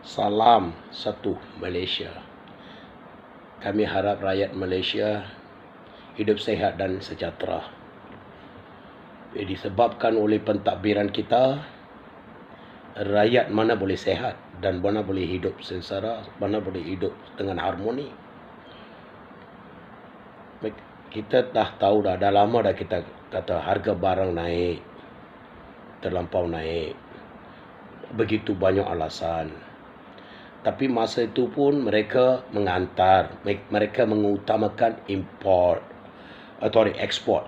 Salam satu Malaysia. Kami harap rakyat Malaysia hidup sehat dan sejahtera. Disebabkan oleh pentadbiran kita, rakyat mana boleh sehat dan mana boleh hidup sengsara, mana boleh hidup dengan harmoni. Kita dah tahu dah lama dah kita kata harga barang naik, terlampau naik. Begitu banyak alasan. Tapi masa itu pun mereka mengantar, mereka mengutamakan import, atau ekspor.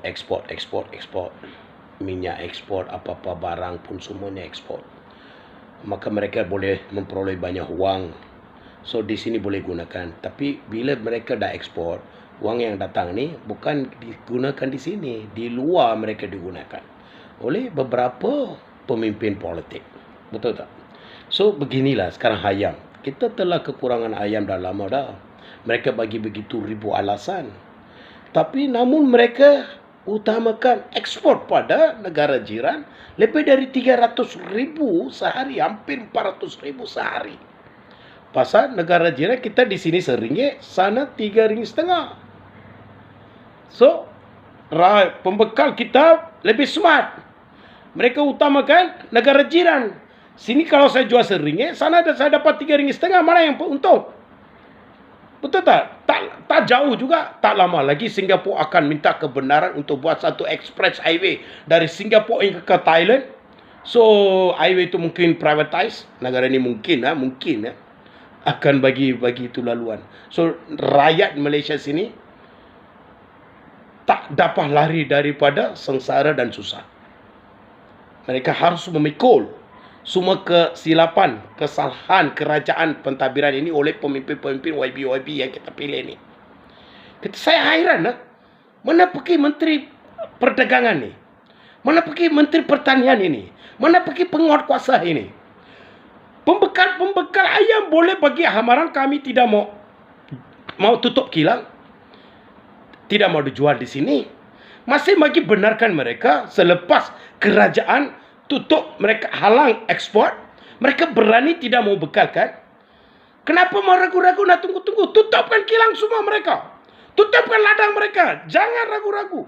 Minyak ekspor, apa-apa barang pun semuanya ekspor. Maka mereka boleh memperoleh banyak wang. So di sini boleh gunakan. Tapi bila mereka dah ekspor, wang yang datang ni bukan digunakan di sini, di luar mereka digunakan oleh beberapa pemimpin politik. Betul tak? So beginilah sekarang ayam. Kita telah kekurangan ayam dah lama dah. Mereka bagi begitu ribu alasan. Tapi namun mereka utamakan ekspor pada negara jiran lebih dari 300,000 sehari, hampir 400,000 sehari. Pasal negara jiran kita di sini RM1, sana RM3.50. So, pembekal kita lebih smart. Mereka utamakan negara jiran. Sini kalau saya jual RM1, sana saya dapat RM3.50, mana yang untung? Betul tak? Tak jauh juga, tak lama lagi Singapura akan minta kebenaran untuk buat satu express highway dari Singapura hingga ke Thailand. So, highway itu mungkin privatize. Negara ini mungkin akan bagi itu laluan. So, rakyat Malaysia sini tak dapat lari daripada sengsara dan susah. Mereka harus memikul semua kesilapan, kesalahan kerajaan pentadbiran ini oleh pemimpin-pemimpin YB yang kita pilih ni. Saya hairan mana pergi Menteri Perdagangan ni? Mana pergi Menteri Pertanian ini? Mana pergi penguatkuasa ini? Pembekal ayam boleh bagi hamaran, kami tidak mau tutup kilang. Tidak mau dijual di sini. Masih bagi benarkan mereka selepas kerajaan tutup, mereka halang ekspor, mereka berani tidak mau bekalkan. Kenapa mau ragu-ragu nak tunggu-tunggu? Tutupkan kilang semua mereka. Tutupkan ladang mereka. Jangan ragu-ragu.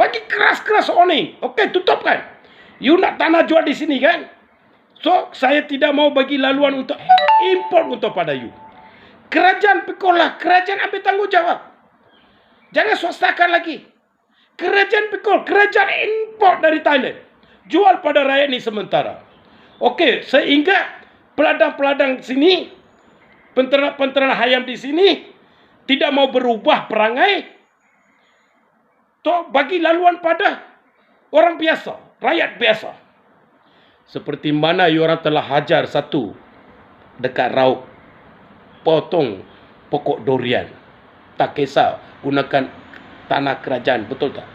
Bagi keras-keras warning. Okey, tutupkan. You nak tanah jual di sini kan? So, saya tidak mau bagi laluan untuk import untuk pada you. Kerajaan pikolah, kerajaan ambil tanggungjawab. Jangan swastakan lagi. Kerajaan pikul, kerajaan import dari Thailand. Jual pada rakyat ni sementara. Okey, sehingga peladang-peladang sini, penternak ayam di sini tidak mau berubah perangai. To bagi laluan pada orang biasa, rakyat biasa. Seperti mana orang telah hajar satu dekat Raub, potong pokok durian. Tak kisah gunakan tanah kerajaan, betul tak?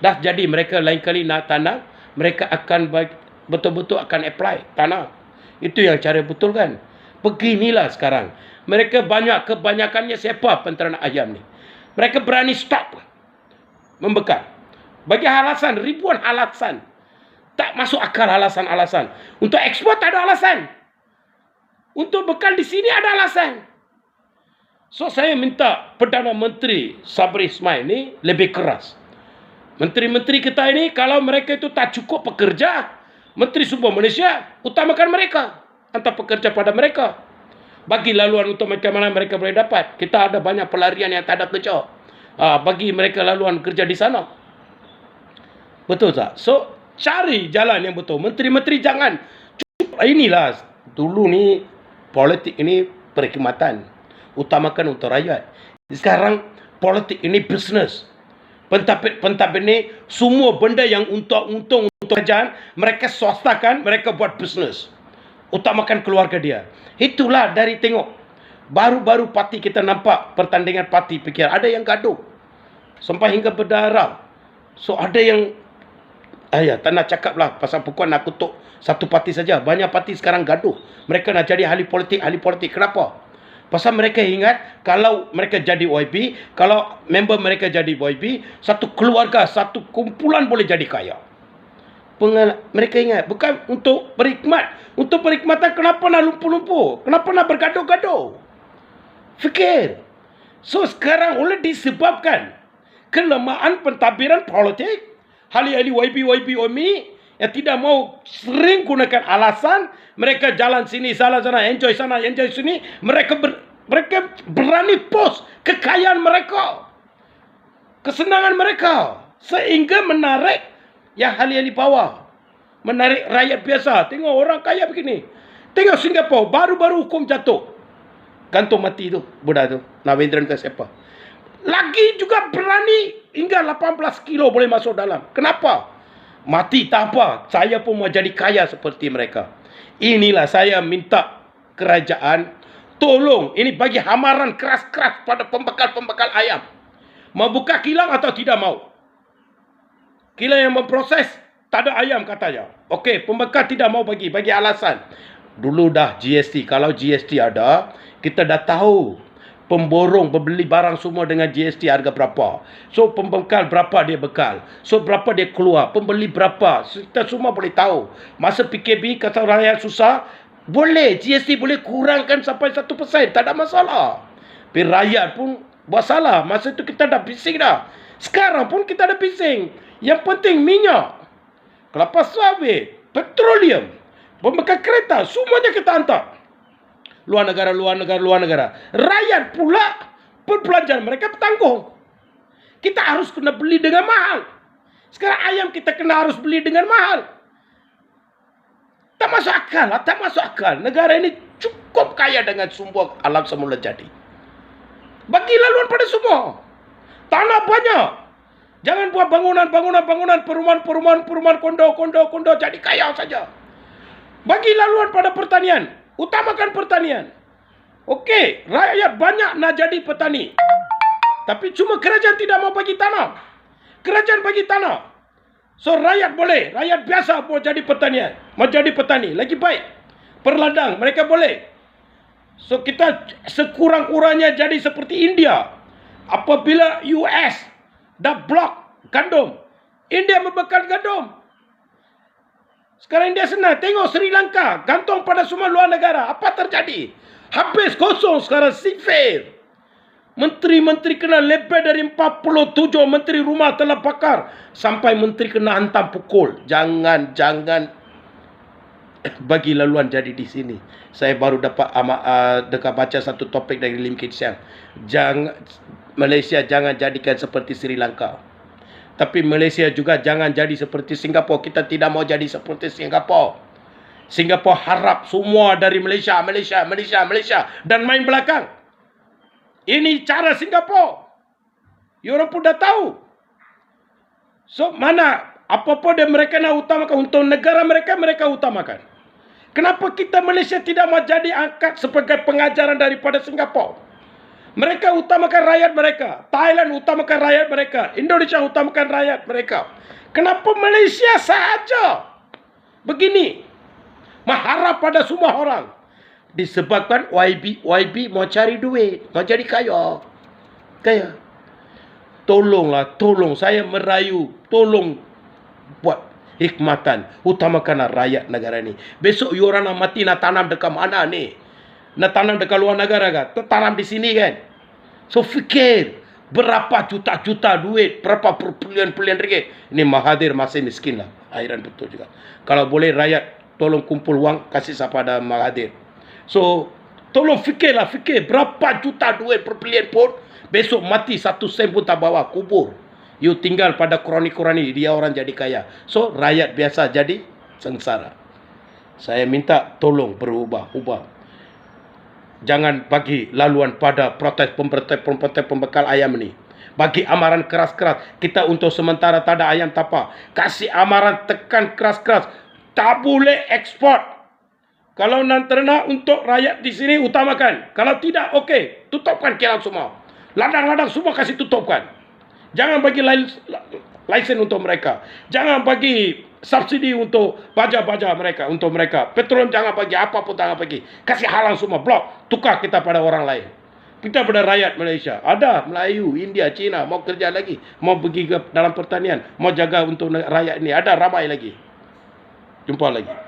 Dah jadi mereka lain kali nak tanah, mereka akan betul-betul akan apply tanah. Itu yang cara betul kan? Beginilah sekarang. Mereka kebanyakannya siapa penternak ayam ni? Mereka berani stop membekal. Bagi alasan, ribuan alasan. Tak masuk akal alasan-alasan. Untuk ekspor tak ada alasan. Untuk bekal di sini ada alasan. So saya minta Perdana Menteri Sabri Ismail ni lebih keras. Menteri-menteri kita ini, kalau mereka itu tak cukup pekerja, Menteri Sumber Malaysia, utamakan mereka. Hantar pekerja pada mereka. Bagi laluan untuk macam mana mereka boleh dapat. Kita ada banyak pelarian yang tak ada kerja. Bagi mereka laluan kerja di sana. Betul tak? So, cari jalan yang betul. Menteri-menteri jangan. Inilah, dulu ni, politik ini perkhidmatan. Utamakan untuk rakyat. Sekarang, politik ini bisnes. Pentadbir ni semua benda yang untung untuk kerajaan, mereka swastakan, mereka buat bisnes. Utamakan keluarga dia. Itulah dari tengok. Baru-baru parti kita nampak pertandingan parti, fikir ada yang gaduh. Sampai hingga berdarah. So ada yang tak nak cakap lah pasal pukul nak kutuk satu parti saja. Banyak parti sekarang gaduh. Mereka nak jadi ahli politik. Kenapa? Pasal mereka ingat kalau mereka jadi YB, kalau member mereka jadi YB, satu keluarga, satu kumpulan boleh jadi kaya. Mereka ingat, bukan untuk berhikmat. Untuk perkhidmatan, kenapa nak lumpur-lumpur? Kenapa nak bergaduh-gaduh? Fikir. So sekarang oleh disebabkan kelemahan pentadbiran politik, ahli-ahli YB OMI yang tidak mau sering gunakan alasan, mereka jalan sini, salah sana, enjoy sini, mereka berani post kekayaan mereka, kesenangan mereka, sehingga menarik yang ahli-ahli bawah, menarik rakyat biasa. Tengok orang kaya begini. Tengok Singapura, baru-baru hukum jatuh, gantung mati tu budak tu, Narendran ke siapa. Lagi juga berani hingga 18 kilo boleh masuk dalam. Kenapa? Mati tak apa, saya pun mau jadi kaya seperti mereka. Inilah saya minta kerajaan tolong, ini bagi hamaran keras-keras pada pembekal-pembekal ayam. Mau buka kilang atau tidak mau? Kilang yang memproses, tak ada ayam katanya. Okey, pembekal tidak mau bagi alasan. Dulu dah GST, kalau GST ada, kita dah tahu pemborong membeli barang semua dengan GST harga berapa. So pembekal berapa dia bekal. So berapa dia keluar. Pembeli berapa. Kita semua boleh tahu. Masa PKP kata rakyat susah, boleh GST boleh kurangkan sampai 1%. Tak ada masalah. Tapi rakyat pun buat salah. Masa itu kita dah bising dah. Sekarang pun kita dah bising. Yang penting minyak, kelapa sawit, petroleum, pembekal kereta, semuanya kita hantar luar negara. Rakyat pula perbelanjaan mereka bertanggung. Kita harus kena beli dengan mahal. Sekarang ayam kita kena harus beli dengan mahal. Tak masuk akal lah, tak masuk akal. Negara ini cukup kaya dengan sumber alam semula jadi. Bagi laluan pada semua. Tanah banyak. Jangan buat bangunan, perumahan, kondo, jadi kaya saja. Bagi laluan pada pertanian. Utamakan pertanian. Okey, rakyat banyak nak jadi petani. Tapi cuma kerajaan tidak mau bagi tanah. Kerajaan bagi tanah. So rakyat boleh, rakyat biasa mau jadi pertanian, mau jadi petani, lagi baik. Perladang mereka boleh. So kita sekurang-kurangnya jadi seperti India. Apabila US dah blok gandum, India membekal gandum. Sekarang India senang. Tengok Sri Lanka gantung pada semua luar negara. Apa terjadi? Habis kosong sekarang sifir. Menteri-menteri kena lebih dari 47 menteri rumah telah bakar. Sampai menteri kena hantam pukul. Jangan bagi laluan jadi di sini. Saya baru dapat baca satu topik dari Lim Kit Siang. Malaysia jangan jadikan seperti Sri Lanka. Tapi Malaysia juga jangan jadi seperti Singapura. Kita tidak mau jadi seperti Singapura. Singapura harap semua dari Malaysia. Dan main belakang. Ini cara Singapura. Orang pun dah tahu. So mana apa-apa yang mereka nak utamakan untuk negara mereka, mereka utamakan. Kenapa kita Malaysia tidak mau jadi angkat sebagai pengajaran daripada Singapura? Mereka utamakan rakyat mereka. Thailand utamakan rakyat mereka. Indonesia utamakan rakyat mereka. Kenapa Malaysia sahaja begini? Mengharap pada semua orang. Disebabkan YB mau cari duit. Mau jadi kaya. Tolonglah, tolong. Saya merayu. Tolong buat hikmatan. Utamakan rakyat negara ni. Besok you orang nak mati nak tanam dekat mana ni? Nak tanam dekat luar negara kan? Tanam di sini kan? So fikir. Berapa juta-juta duit. Berapa puluhan ringgit. Ini Mahathir masih miskin lah. Akhiran betul juga. Kalau boleh rakyat tolong kumpul wang. Kasih pada Mahathir. So tolong fikirlah. Fikir. Berapa juta duit perpilihan pun. Besok mati 1 sen pun tak bawa. Kubur. You tinggal pada kurani-kurani. Dia orang jadi kaya. So rakyat biasa jadi sengsara. Saya minta tolong berubah. Jangan bagi laluan pada protes pembekal ayam ni. Bagi amaran keras-keras. Kita untuk sementara tak ada ayam tapa. Kasih amaran tekan keras-keras. Tak boleh ekspor. Kalau nak ternak untuk rakyat di sini utamakan. Kalau tidak, okey. Tutupkan kilang semua. Ladang-ladang semua kasih tutupkan. Jangan bagi lesen untuk mereka. Jangan bagi subsidi untuk baja-baja mereka. Untuk mereka. Petroleum jangan bagi. Apa pun jangan bagi. Kasih halang semua. Blok. Tukar kita pada orang lain. Kita pada rakyat Malaysia. Ada Melayu, India, Cina. Mau kerja lagi. Mau pergi ke dalam pertanian. Mau jaga untuk rakyat ini. Ada ramai lagi. Jumpa lagi.